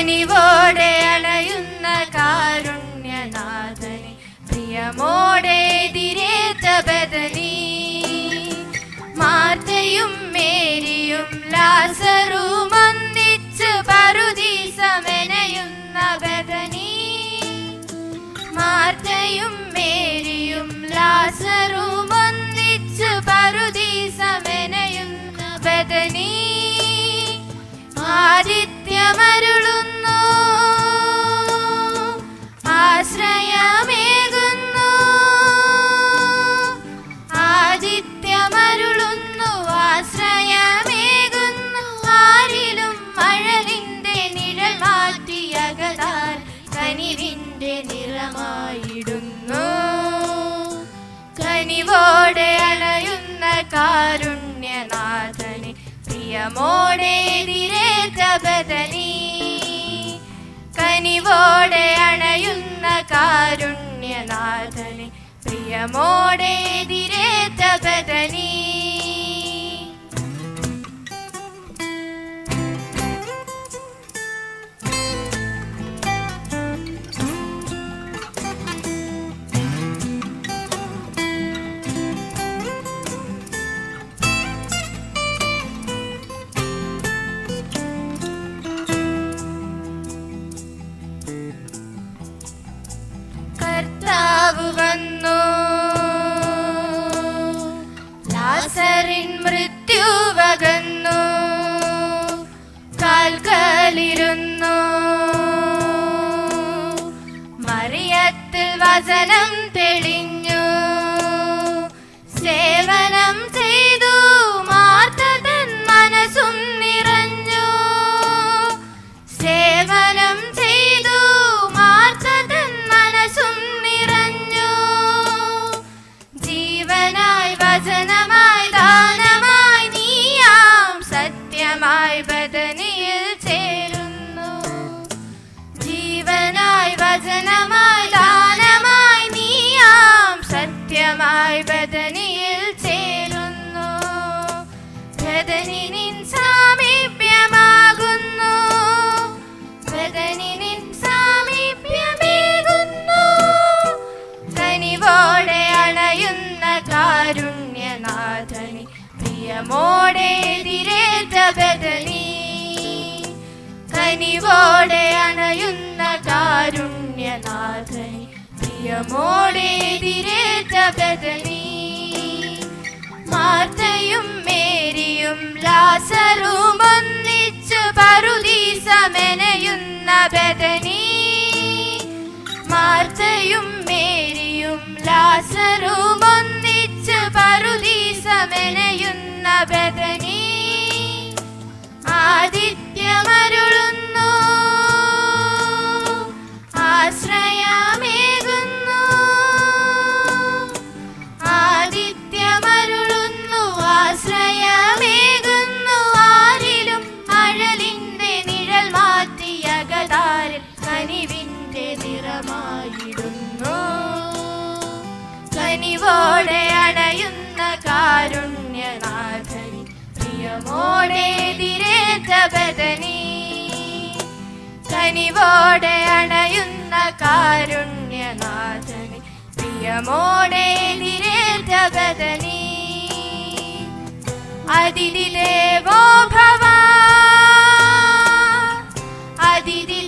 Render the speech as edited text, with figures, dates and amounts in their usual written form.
കനിവോടെ അണയുന്ന കാരുണ്യനാഥനെ പ്രിയമോടെ എതിരേറ്റ ബദനി. മാർത്തയും മേരിയും ലാസറും ഒന്നിച്ച് പറുദീസമെനയുന്ന ബദനി. മാർത്തയും മേരിയും ലാസറും ഒന്നിച്ച് പറുദീസമെനയുന്ന ബദനി. ആദിത്യമരുളുന്നു, ആശ്രയമേകുന്നു. ആദിത്യമരുളുന്നു, ആശ്രയമേകുന്നു. ആരിലും മഴലിന്റെ നിഴൽ മാറ്റിയകതാൽ കനിവിന്റെ നിറമായിടുന്നു. കനിവോടെ അണയുന്ന കാരുണ്യനാഥനെ പ്രിയമോടെ എതിരേറ്റ ബദനി. കനിവോടെ അണയുന്ന കാരുണ്യനാഥനെ പ്രിയമോടെ എതിരേറ്റ ബദനി. കർത്താവ് വന്നു, ലാസറിൻ മൃത്യു വകന്നു. കാൽക്കലിരുന്നു, മറിയത്തിൽ വചനം തെളിഞ്ഞു. സേവനം ചെയ്തു മാർത്ത തൻ മനസ്സും നിറഞ്ഞു. സേവനം ചെയ്തു മാർത്ത തൻ മനസ്സും നിറഞ്ഞു. ജീവനായി വചനമായി ദാനമായി നീയാം സത്യമായി ബദനിയിൽ ചേരുന്നു. ജീവനായി വചനമായി ദാനമായി നീയാം സത്യമായി ബദനിയിൽ ചേരുന്നു. ബദനി നിൻ സാമീപ്യമാകുന്നു, ബദനി നിൻ സാമീപ്യമേകുന്നു. കനിവോടെ അണയുന്ന കാരുണ്യനാഥനെ പ്രിയമോടെ എതിരേറ്റ ബദനി. കനിവോടെ അണയുന്ന കാരുണ്യനാഥനെ പ്രിയമോടെ എതിരേറ്റ ബദനി. മാർത്തയും മേരിയും ലാസറും ഒന്നിച്ച് പറുദീസമെനയുന്ന ബദനി. മാർത്തയും മേരിയും ലാസറും ഒന്നിച്ച് പറുദീസമെനയുന്ന ബദനി. ആദിത്യമരുളുന്നു, ആശ്രയമേകുന്നു. ആദിത്യമരുളുന്നു, ആശ്രയമേകുന്നു. ആരിലും അഴലിന്റെ നിഴൽ മാറ്റിയകതാരിൽ കനിവിന്റെ നിറമായിടുന്നു. കനിവോടെ അണയുന്ന കാരുണ്യനാഥനെ പ്രിയമോടെ എതിരേറ്റ ബദനി. കനിവോടെ അണയുന്ന കാരുണ്യനാഥനെ പ്രിയമോടെ എതിരേറ്റ ബദനി. അതിഥി ദേവോ ഭവ, അതിഥി